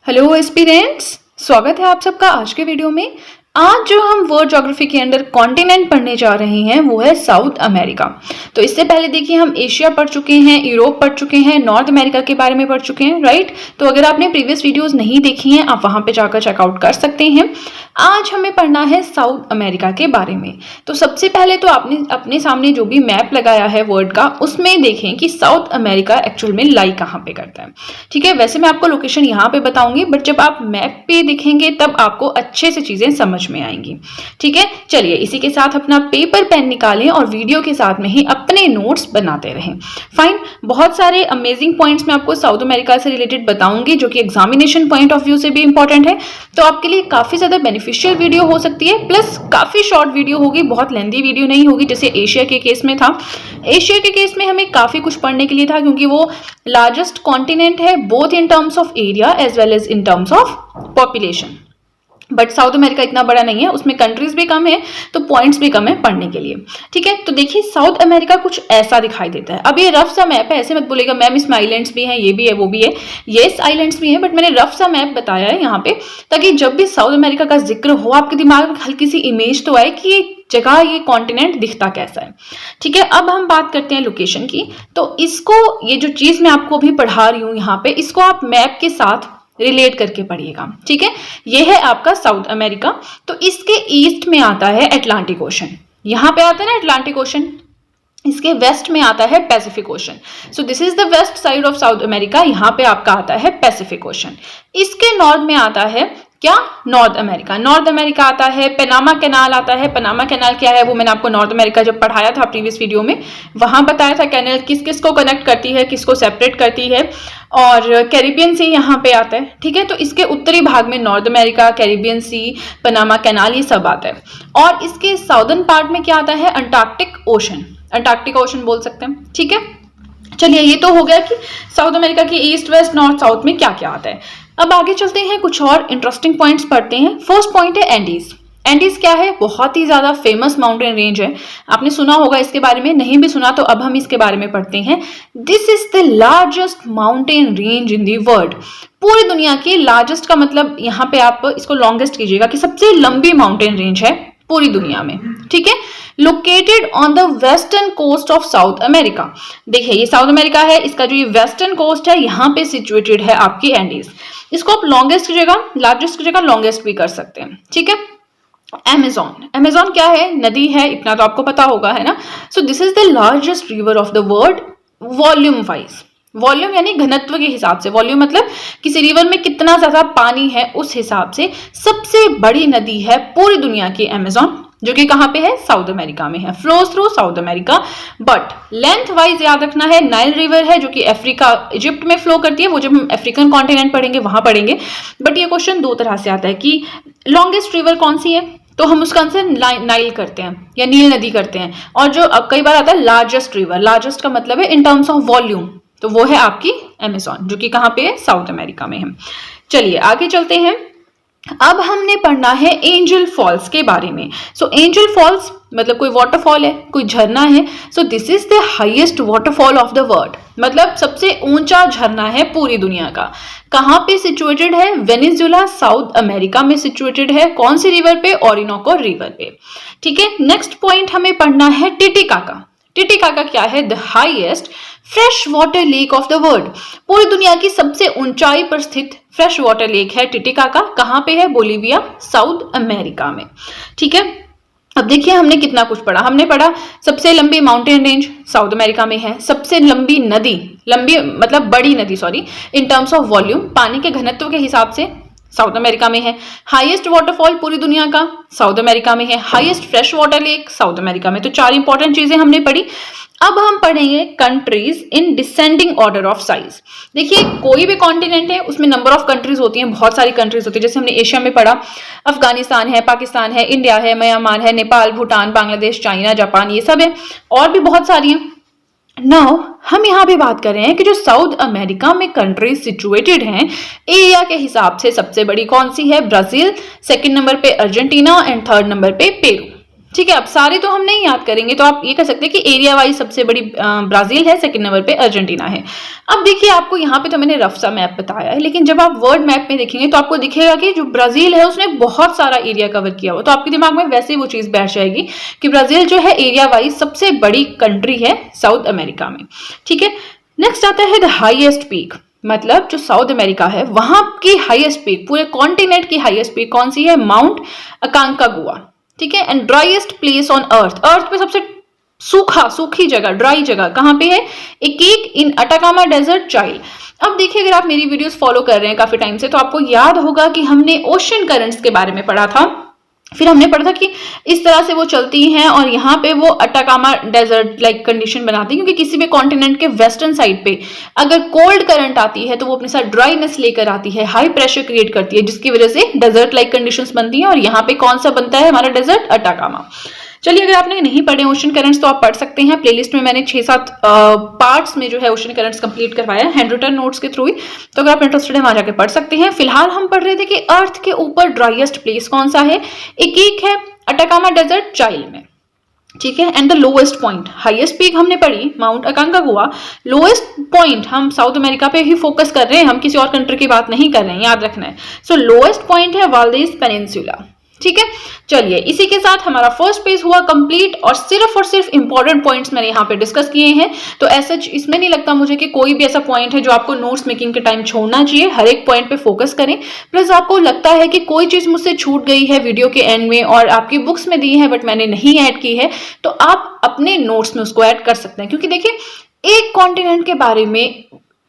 Hello aspirants, स्वागत है आप सबका आज के वीडियो में। आज जो हम वर्ल्ड ज्योग्राफी के अंदर कॉन्टिनेंट पढ़ने जा रहे हैं वो है साउथ अमेरिका। तो इससे पहले देखिए हम एशिया पढ़ चुके हैं, यूरोप पढ़ चुके हैं, नॉर्थ अमेरिका के बारे में पढ़ चुके हैं, राइट। तो अगर आपने प्रीवियस वीडियोस नहीं देखी हैं आप वहां पे जाकर चेकआउट कर सकते हैं। आज हमें पढ़ना है साउथ अमेरिका के बारे में। तो सबसे पहले तो आपने अपने सामने जो भी मैप लगाया है वर्ल्ड का उसमें देखें कि साउथ अमेरिका एक्चुअल में लाई कहाँ पे करता है। ठीक है, वैसे मैं आपको लोकेशन यहाँ पे बताऊंगी, बट जब आप मैप पे देखेंगे तब आपको अच्छे से चीजें समझ में आएंगी। ठीक है, चलिए इसी के साथ अपना पेपर पेन निकालें और वीडियो के साथ में ही अपने नोट्स बनाते रहें। फाइन, बहुत सारे अमेजिंग पॉइंट्स मैं आपको साउथ अमेरिका से रिलेटेड बताऊंगी जो कि एग्जामिनेशन पॉइंट ऑफ व्यू से भी इंपॉर्टेंट है। तो आपके लिए काफी ज्यादा बेनिफिशियल वीडियो हो सकती है, प्लस काफी शॉर्ट वीडियो होगी, बहुत लेंथी वीडियो नहीं होगी जैसे एशिया के केस में था। एशिया के केस में हमें काफी कुछ पढ़ने के लिए था क्योंकि वो लार्जेस्ट कॉन्टिनेंट है, both in terms of area as well as in terms of population. But South America इतना बड़ा नहीं है, उसमें कंट्रीज भी कम है तो पॉइंट्स भी कम है पढ़ने के लिए। ठीक है, तो देखिए साउथ अमेरिका कुछ ऐसा दिखाई देता है। अब ये रफ सा मैप है, ऐसे मत बोलेगा मैम इसमें आइलैंड्स भी हैं, ये भी है वो भी है। येस आइलैंड्स भी हैं, बट मैंने रफ सा मैप बताया है यहाँ पे ताकि जब भी साउथ अमेरिका का जिक्र हो आपके दिमाग में हल्की सी इमेज तो आए कि ये जगह, ये कॉन्टिनेंट दिखता कैसा है। ठीक है, अब हम बात करते हैं लोकेशन की। तो इसको, ये जो चीज मैं आपको अभी पढ़ा रही हूँ यहाँ पे, इसको आप मैप के साथ रिलेट करके पढ़िएगा। ठीक है, ये है आपका साउथ अमेरिका। तो इसके ईस्ट में आता है अटलांटिक ओशन, यहाँ पे आता है ना अटलांटिक ओशन, इसके वेस्ट में आता है Pacific ocean. So this is the west side of South America, यहाँ पे आपका आता है पैसिफिक ओशन। इसके नॉर्थ में आता है क्या, नॉर्थ अमेरिका। नॉर्थ अमेरिका आता है, पनामा कैनाल आता है। पनामा कैनाल क्या है वो मैंने आपको नॉर्थ अमेरिका जब पढ़ाया था प्रीवियस वीडियो में, वहां बताया था कैनाल किस किस को कनेक्ट करती है, किसको सेपरेट करती है, और कैरिबियन सी यहाँ पे आता है। ठीक है, तो इसके उत्तरी भाग में नॉर्थ अमेरिका, कैरिबियन सी, पनामा कैनाल ये सब आता है। और इसके साउदर्न पार्ट में क्या आता है, अंटार्कटिक ओशन, अंटार्कटिक ओशन बोल सकते हैं। ठीक है, चलिए ये तो हो गया कि साउथ अमेरिका की ईस्ट वेस्ट नॉर्थ साउथ में क्या क्या आता है। अब आगे चलते हैं, कुछ और इंटरेस्टिंग पॉइंट्स पढ़ते हैं। फर्स्ट पॉइंट है एंडीज। एंडीज क्या है, बहुत ही ज्यादा फेमस माउंटेन रेंज है, आपने सुना होगा इसके बारे में, नहीं भी सुना तो अब हम इसके बारे में पढ़ते हैं। This is the largest mountain range in the world. पूरी दुनिया की लार्जेस्ट का मतलब यहाँ पे आप इसको लॉन्गेस्ट कीजिएगा कि सबसे लंबी माउंटेन रेंज है पूरी दुनिया में। ठीक है, located on the western coast of South America. देखिए ये साउथ अमेरिका है, इसका जो ये वेस्टर्न कोस्ट है यहाँ पे सिचुएटेड है आपकी एंडीज। इसको आप लॉन्गेस्ट की जगह, लार्जेस्ट की जगह लॉन्गेस्ट भी कर सकते हैं। ठीक है, अमेज़न। अमेज़न क्या है, नदी है, इतना तो आपको पता होगा, है ना। So this is the largest river of the world volume wise. Volume यानी घनत्व के हिसाब से, वॉल्यूम मतलब किसी रिवर में कितना ज्यादा पानी है उस हिसाब से सबसे बड़ी नदी है पूरी दुनिया की अमेज़न, जो कि कहाँ पे है, साउथ अमेरिका में है, flows through south America. But length wise याद रखना है, नाइल रिवर है जो कि अफ्रीका, इजिप्ट में फ्लो करती है, वो जब हम अफ्रीकन कॉन्टिनेंट पढ़ेंगे वहां पढ़ेंगे। बट ये क्वेश्चन दो तरह से आता है कि लॉन्गेस्ट रिवर कौन सी है, तो हम उसका आंसर नाइल करते हैं या नील नदी करते हैं। और जो अब कई बार आता है लार्जेस्ट रिवर, लार्जेस्ट का मतलब है इन टर्म्स ऑफ वॉल्यूम, तो वो है आपकी अमेज़न जो कि कहाँ पे है, साउथ अमेरिका में है। चलिए आगे चलते हैं। अब हमने पढ़ना है एंजल फॉल्स के बारे में। सो एंजल फॉल्स मतलब कोई वाटरफॉल है, कोई झरना है। So this is the highest waterfall of the world, मतलब सबसे ऊंचा झरना है पूरी दुनिया का। कहाँ पे सिचुएटेड है, वेनेजुएला साउथ अमेरिका में सिचुएटेड है। कौन सी रिवर पे, ओरिनोको रिवर पे। ठीक है, नेक्स्ट पॉइंट हमें पढ़ना है टिटिकाका। टिटिकाका क्या है, the highest fresh water lake of the world. पूरी दुनिया की सबसे ऊंचाई पर स्थित फ्रेश वाटर लेक है टिटिकाका। कहाँ पे है, बोलीविया साउथ अमेरिका में। ठीक है, अब देखिए हमने कितना कुछ पढ़ा। हमने पढ़ा सबसे लंबी माउंटेन रेंज साउथ अमेरिका में है, सबसे लंबी नदी, लंबी मतलब बड़ी नदी sorry, in terms of volume, पानी के घनत्व के हिसाब से साउथ अमेरिका में है। हाईएस्ट वाटरफॉल पूरी दुनिया का साउथ अमेरिका में है। Highest fresh water lake south America में। तो चार इंपॉर्टेंट चीजें हमने पढ़ी। अब हम पढ़ेंगे countries in descending order of size. देखिए कोई भी कॉन्टिनेंट है उसमें नंबर ऑफ कंट्रीज होती हैं, बहुत सारी कंट्रीज होती है। जैसे हमने एशिया में पढ़ा, अफगानिस्तान है, पाकिस्तान है, इंडिया है, म्यांमार है, नेपाल, भूटान, बांग्लादेश, चाइना, जापान, ये सब है, और भी बहुत सारी हैं। नाउ हम यहाँ पे बात कर रहे हैं कि जो साउथ अमेरिका में कंट्रीज सिचुएटेड हैं एरिया के हिसाब से सबसे बड़ी कौन सी है, ब्राजील, सेकंड नंबर पे अर्जेंटीना एंड थर्ड नंबर पे पेरू। ठीक है। अब सारे तो हम नहीं याद करेंगे, तो आप ये कह सकते हैं कि एरिया वाइज सबसे बड़ी ब्राजील है, सेकंड नंबर पे अर्जेंटीना है। अब देखिए, आपको यहाँ पे तो मैंने रफ सा मैप बताया है, लेकिन जब आप वर्ल्ड मैप में देखेंगे तो आपको दिखेगा कि जो ब्राजील है उसने बहुत सारा एरिया कवर किया हुआ, तो आपके दिमाग में वैसे ही वो चीज बैठ जाएगी कि ब्राजील जो है एरिया वाइज सबसे बड़ी कंट्री है साउथ अमेरिका में। ठीक है। नेक्स्ट आता है द हाईएस्ट पीक, मतलब जो साउथ अमेरिका है वहां की हाईएस्ट पीक, पूरे कॉन्टिनेंट की हाईएस्ट पीक कौन सी है? Mount Aconcagua. ठीक है। And driest place on earth, earth पे सबसे सूखी जगह, ड्राई जगह कहां पे है? एक इन अटाकामा डेजर्ट, चाइल्ड। अब देखिए, अगर आप मेरी वीडियोस फॉलो कर रहे हैं काफी टाइम से, तो आपको याद होगा कि हमने ओशन करंट्स के बारे में पढ़ा था। फिर हमने पढ़ा था कि इस तरह से वो चलती हैं और यहाँ पे वो अटाकामा डेजर्ट लाइक कंडीशन बनाती है, क्योंकि किसी भी कॉन्टिनेंट के वेस्टर्न साइड पे अगर कोल्ड करंट आती है तो वो अपने साथ ड्राईनेस लेकर आती है, हाई प्रेशर क्रिएट करती है, जिसकी वजह से डेजर्ट लाइक कंडीशंस बनती हैं। और यहाँ पे कौन सा बनता है हमारा डेजर्ट? अटाकामा। चलिए, अगर आपने नहीं पढ़े ओशन करंट्स तो आप पढ़ सकते हैं, प्लेलिस्ट में मैंने 6-7 पार्ट्स में जो है ओशन करंट्स कंप्लीट करवाया हैंड रिटन नोट्स के थ्रू ही, तो अगर आप इंटरेस्टेड है वहां जाके पढ़ सकते हैं। फिलहाल हम पढ़ रहे थे कि अर्थ के ऊपर ड्राइएस्ट प्लेस कौन सा है? एक है अटाकामा डेजर्ट, चाइल्ड में। ठीक है। And the lowest point, highest peak हमने पढ़ी माउंट अकांकागुआ, लोएस्ट पॉइंट हम साउथ अमेरिका पे ही फोकस कर रहे हैं, हम किसी और कंट्री की बात नहीं कर रहे हैं, याद रखना है। सो लोएस्ट पॉइंट है वाल्देस पेनिनसुला। ठीक है। चलिए, इसी के साथ हमारा फर्स्ट पेज हुआ कंप्लीट और सिर्फ इंपॉर्टेंट पॉइंट्स मैंने यहाँ पे डिस्कस किए हैं। तो ऐसा इसमें नहीं लगता मुझे कि कोई भी ऐसा पॉइंट है जो आपको नोट्स मेकिंग के टाइम छोड़ना चाहिए, हर एक पॉइंट पे फोकस करें। प्लस आपको लगता है कि कोई चीज मुझसे छूट गई है वीडियो के एंड में और आपकी बुक्स में दी है बट मैंने नहीं ऐड की है, तो आप अपने नोट्स में उसको ऐड कर सकते हैं। क्योंकि देखिए, एक कॉन्टिनेंट के बारे में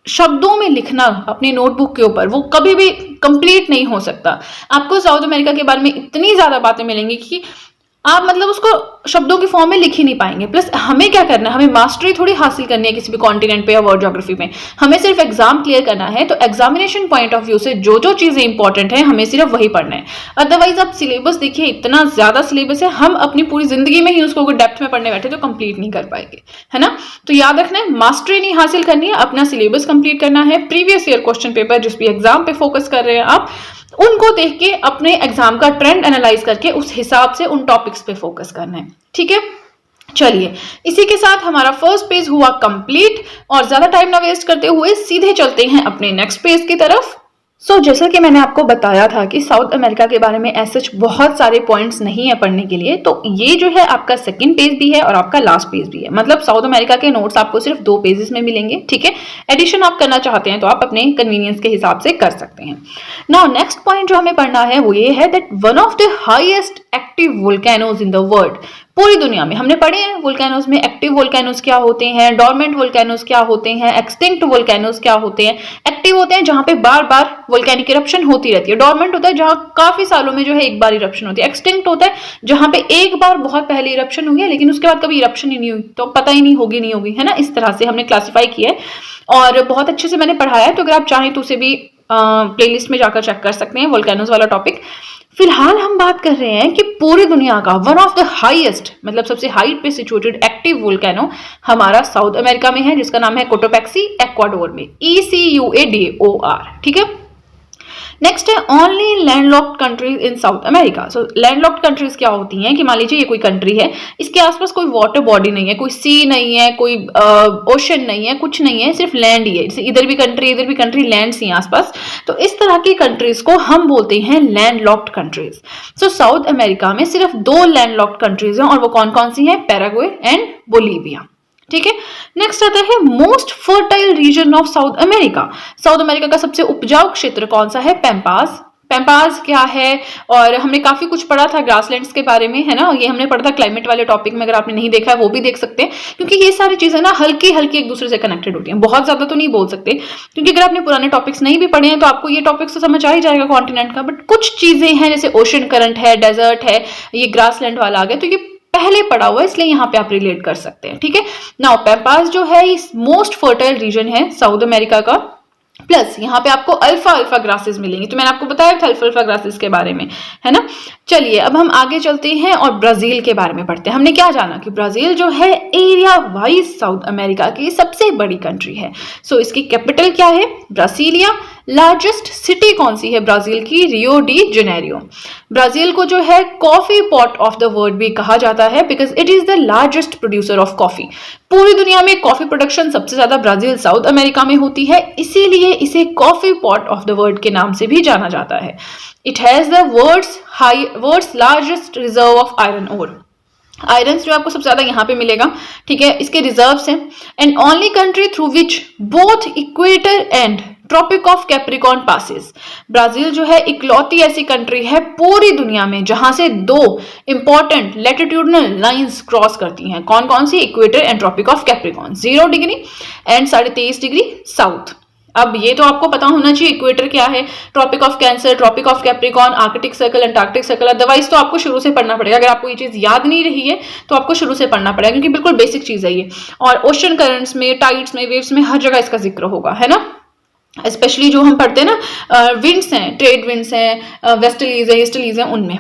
शब्दों में लिखना अपनी नोटबुक के ऊपर वो कभी भी कंप्लीट नहीं हो सकता। आपको साउथ अमेरिका के बारे में इतनी ज्यादा बातें मिलेंगी कि आप मतलब उसको शब्दों के फॉर्म में लिख ही नहीं पाएंगे। प्लस हमें क्या करना है, हमें मास्टरी थोड़ी हासिल करनी है किसी भी कॉन्टिनेंट पे या वर्ल्ड ज्योग्राफी में, हमें सिर्फ एग्जाम क्लियर करना है। तो एग्जामिनेशन पॉइंट ऑफ व्यू से जो जो चीजें इंपॉर्टेंट है हमें सिर्फ वही पढ़ना है। अदरवाइज आप सिलेबस देखिए, इतना ज्यादा सिलेबस है, हम अपनी पूरी जिंदगी में ही उसको अगर डेप्थ में पढ़ने बैठे तो कंप्लीट नहीं कर पाएंगे, है ना। तो याद रखना है, मास्टरी नहीं हासिल करनी है, अपना सिलेबस कंप्लीट करना है। प्रीवियस ईयर क्वेश्चन पेपर जिस भी एग्जाम पे फोकस कर रहे हैं आप, उनको देख के अपने एग्जाम का ट्रेंड एनालाइज करके उस हिसाब से उन टॉपिक्स पे फोकस करना है। ठीक है। चलिए, इसी के साथ हमारा फर्स्ट पेज हुआ कंप्लीट और ज्यादा टाइम ना वेस्ट करते हुए सीधे चलते हैं अपने नेक्स्ट पेज की तरफ। जैसा कि मैंने आपको बताया था कि साउथ अमेरिका के बारे में ऐसे बहुत सारे पॉइंट्स नहीं है पढ़ने के लिए, तो ये जो है आपका सेकंड पेज भी है और आपका लास्ट पेज भी है। मतलब साउथ अमेरिका के नोट्स आपको सिर्फ 2 पेजेस में मिलेंगे। ठीक है। एडिशन आप करना चाहते हैं तो आप अपने कन्वीनियंस के हिसाब से कर सकते हैं। नाउ नेक्स्ट पॉइंट जो हमें पढ़ना है वो ये है that one of the highest active volcanoes in the world, पूरी दुनिया में हमने पढ़े हैं वोल्केनोज में एक्टिव वोल्केनोज क्या होते हैं, डोरमेंट वोल्केनोज क्या होते हैं, एक्सटिंक्ट वोल्केनोज क्या होते हैं। एक्टिव होते हैं जहां पे बार बार वोल्केनिक इरप्शन होती रहती है, डोरमेंट होता है जहां काफी सालों में जो है एक बार इरप्शन होती है, एक्सटिंक्ट होता है जहां पे एक बार बहुत पहले इरप्शन हुई है लेकिन उसके बाद कभी इरप्शन ही नहीं हुई, तो पता ही नहीं होगी, है ना। इस तरह से हमने क्लासिफाई किया है और बहुत अच्छे से मैंने पढ़ाया है, तो अगर आप चाहें तो उसे भी प्लेलिस्ट में जाकर चेक कर सकते हैं, वोल्केनोज वाला टॉपिक। फिलहाल हम बात कर रहे हैं कि पूरी दुनिया का वन ऑफ द हाईएस्ट, मतलब सबसे हाइट पे सिचुएटेड एक्टिव वोल्केनो हमारा साउथ अमेरिका में है, जिसका नाम है कोटोपैक्सी, एक्वाडोर में, ECUADOR। ठीक है। नेक्स्ट है only landlocked countries in south America. So landlocked countries क्या होती हैं कि मान लीजिए ये कोई कंट्री है, इसके आसपास कोई वाटर बॉडी नहीं है, कोई सी नहीं है, कोई ओशन नहीं है, कुछ नहीं है, सिर्फ लैंड ही है। इधर भी कंट्री लैंड ही आसपास, तो इस तरह की कंट्रीज को हम बोलते हैं लैंडलॉक्ड कंट्रीज। सो साउथ अमेरिका में सिर्फ 2 लैंडलॉक्ड कंट्रीज हैं और वो कौन कौन सी हैं? Paraguay and Bolivia. ठीक है। नेक्स्ट आता है most fertile reason of South America. South America का सबसे उपजाऊ क्षेत्र कौन सा है? पैम्पास। पैम्पास क्या है? और हमने काफी कुछ पढ़ा था ग्रासलैंड्स के बारे में, है ना, ये हमने पढ़ा था क्लाइमेट वाले टॉपिक में, अगर आपने नहीं देखा है वो भी देख सकते हैं, क्योंकि ये सारी चीजें ना हल्की हल्की एक दूसरे से कनेक्टेड होती हैं, बहुत ज्यादा तो नहीं बोल सकते, क्योंकि अगर आपने पुराने टॉपिक्स नहीं भी पढ़े हैं तो आपको ये टॉपिक्स तो समझ आ ही जाएगा कॉन्टिनेंट का, बट कुछ चीजें हैं जैसे ओशन करंट है, डेजर्ट है, ये ग्रासलैंड वाला आ गया, तो ये पहले पढ़ा हुआ है इसलिए यहाँ पे आप रिलेट कर सकते हैं। ठीक है। नाउ पैम्पास जो है इस मोस्ट फर्टाइल रीजन है साउथ अमेरिका का, प्लस यहाँ पे आपको अल्फा ग्रासेस मिलेंगी, तो मैंने आपको बताया था अल्फा ग्रासेस के बारे में, है ना। चलिए अब हम आगे चलते हैं और ब्राजील के बारे में पढ़ते हैं। हमने क्या जाना कि ब्राजील जो है एरिया वाइज साउथ अमेरिका की सबसे बड़ी कंट्री है। सो इसकी कैपिटल क्या है? ब्रासिलिया। लार्जेस्ट सिटी कौन सी है ब्राजील की? Rio de Janeiro. ब्राजील को जो है coffee pot of the world भी कहा जाता है because it is the largest producer of coffee. पूरी दुनिया में कॉफी प्रोडक्शन सबसे ज्यादा ब्राजील साउथ अमेरिका में होती है, इसीलिए इसे coffee pot of the world के नाम से भी जाना जाता है। It has the world's largest reserve of iron ore. Iron जो आपको सबसे ज्यादा यहाँ पे मिलेगा, ठीक है, इसके रिजर्व्स हैं। And only country through which both equator and tropic of Capricorn passes. Brazil जो है इकलौती ऐसी कंट्री है पूरी दुनिया में जहां से दो इंपॉर्टेंट लैटिट्यूडनल लाइंस क्रॉस करती हैं। कौन कौन सी? Equator and tropic of Capricorn, 0 degree and 23.5 degree south. अब ये तो आपको पता होना चाहिए इक्वेटर क्या है, tropic of Cancer, tropic of Capricorn, Arctic circle, Antarctic circle. Otherwise तो आपको शुरू से पढ़ना पड़ेगा। अगर आपको ये चीज याद नहीं रही है तो आपको शुरू से पढ़ना पड़ेगा, क्योंकि बिल्कुल बेसिक चीज है ये। और ओशन करंट्स में, टाइड्स में, वेव्स में हर जगह इसका जिक्र होगा, है ना। स्पेशली जो हम पढ़ते हैं ना विंड्स हैं, ट्रेड विंड्स हैं, वेस्टर्लीज है, ईस्टर्लीज है, उनमें,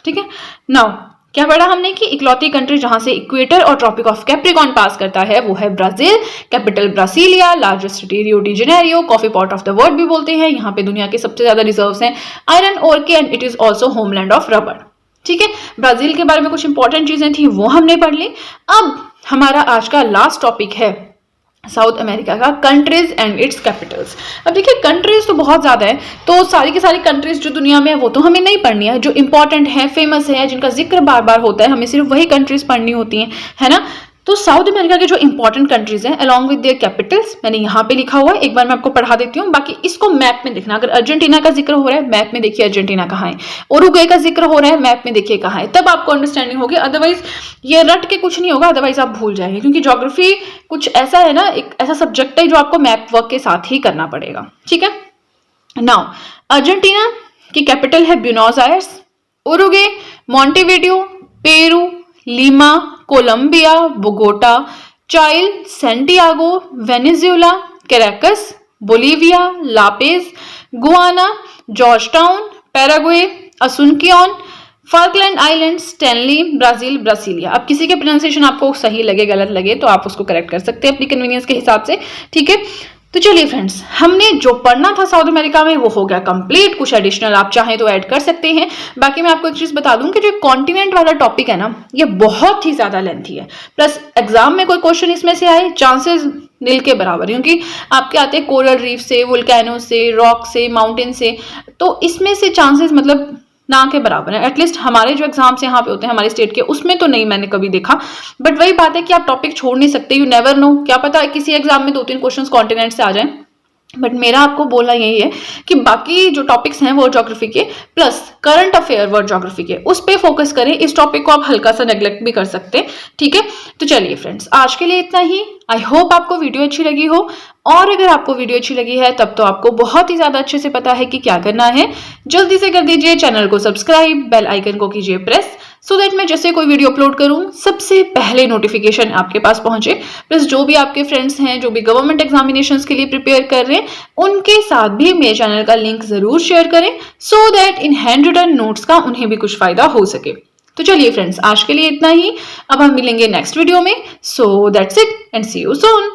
ठीक है। नाउ क्या पढ़ा हमने कि इकलौती कंट्री जहां से इक्वेटर और ट्रॉपिक ऑफ कैप्रिकॉन पास करता है वो है Brazil. Capital Brasilia, largest city Rio de Janeiro, coffee pot of the world भी बोलते हैं। यहाँ पे दुनिया के सबसे ज्यादा रिजर्व्स हैं आयरन ओर के, and it is also homeland of rubber. ठीक है, ब्राजील के बारे में कुछ इंपॉर्टेंट चीजें थी वो हमने पढ़ ली। अब हमारा आज का लास्ट टॉपिक है साउथ अमेरिका का कंट्रीज एंड इट्स कैपिटल्स। अब देखिए कंट्रीज तो बहुत ज्यादा है, तो सारी की सारी कंट्रीज जो दुनिया में है वो तो हमें नहीं पढ़नी है। जो इंपॉर्टेंट है, फेमस है, जिनका जिक्र बार बार होता है, हमें सिर्फ वही कंट्रीज पढ़नी होती हैं, है ना। तो साउथ अमेरिका के जो इंपॉर्टेंट कंट्रीज हैं अलॉन्ग विद देयर कैपिटल्स मैंने यहाँ पे लिखा हुआ है, एक बार मैं आपको पढ़ा देती हूँ। बाकी इसको मैप में देखना, अगर अर्जेंटीना का जिक्र हो रहा है मैप में देखिए अर्जेंटीना कहाँ है, उरुग्वे का जिक्र हो रहा है मैप में देखिए कहाँ है, तब आपको अंडरस्टैंडिंग होगी। अदरवाइज ये रट के कुछ नहीं होगा, अदरवाइज आप भूल जाएंगे, क्योंकि ज्योग्राफी कुछ ऐसा है ना, एक ऐसा सब्जेक्ट है जो आपको मैप वर्क के साथ ही करना पड़ेगा। ठीक है, नाउ अर्जेंटीना की कैपिटल है Buenos Aires, Uruguay Montevideo, Peru Lima, Colombia Bogota, Chile Santiago, Venezuela Caracas, Bolivia La Paz, Guyana Georgetown, Paraguay Asuncion, Falkland Island Stanley, Brazil Brasilia. अब किसी के प्रोनाउंसिएशन आपको सही लगे गलत लगे तो आप उसको करेक्ट कर सकते हैं अपनी कन्वीनियंस के हिसाब से। ठीक है, तो चलिए फ्रेंड्स, हमने जो पढ़ना था साउथ अमेरिका में वो हो गया कंप्लीट। कुछ एडिशनल आप चाहें तो ऐड कर सकते हैं। बाकी मैं आपको एक चीज बता दूं कि जो कॉन्टिनेंट वाला टॉपिक है ना, ये बहुत ही ज्यादा लेंथी है, प्लस एग्जाम में कोई क्वेश्चन इसमें से आए चांसेस नील के बराबर, क्योंकि आपके आते हैं कोरल रीफ से, वोल्केनो से, रॉक से, माउंटेन से, तो इसमें से चांसेस मतलब ना के बराबर है। एटलीस्ट हमारे जो एग्जाम्स यहाँ पे होते हैं हमारे स्टेट के, उसमें तो नहीं मैंने कभी देखा। बट वही बात है कि आप टॉपिक छोड़ नहीं सकते, यू नेवर नो, क्या पता किसी एग्जाम में 2-3 क्वेश्चंस कॉन्टिनेंट से आ जाएं। बट मेरा आपको बोलना यही है कि बाकी जो टॉपिक्स हैं वर्ल्ड ज्योग्राफी के plus current affair world geography के, उस पर फोकस करें। इस टॉपिक को आप हल्का सा नेग्लेक्ट भी कर सकते हैं। ठीक है, तो चलिए फ्रेंड्स, आज के लिए इतना ही। आई होप आपको वीडियो अच्छी लगी हो, और अगर आपको वीडियो अच्छी लगी है तब तो आपको बहुत ही ज्यादा अच्छे से पता है कि क्या करना है। जल्दी से कर दीजिए चैनल को सब्सक्राइब, बेल आइकन को कीजिए प्रेस, सो दैट मैं जैसे कोई वीडियो अपलोड करूं सबसे पहले नोटिफिकेशन आपके पास पहुंचे। प्लस जो भी आपके फ्रेंड्स हैं जो भी गवर्नमेंट एग्जामिनेशंस के लिए प्रिपेयर कर रहे हैं, उनके साथ भी मेरे चैनल का लिंक जरूर शेयर करें, so that in handwritten notes का उन्हें भी कुछ फायदा हो सके। तो चलिए फ्रेंड्स, आज के लिए इतना ही। अब हम मिलेंगे नेक्स्ट वीडियो में। So that's it and see you soon.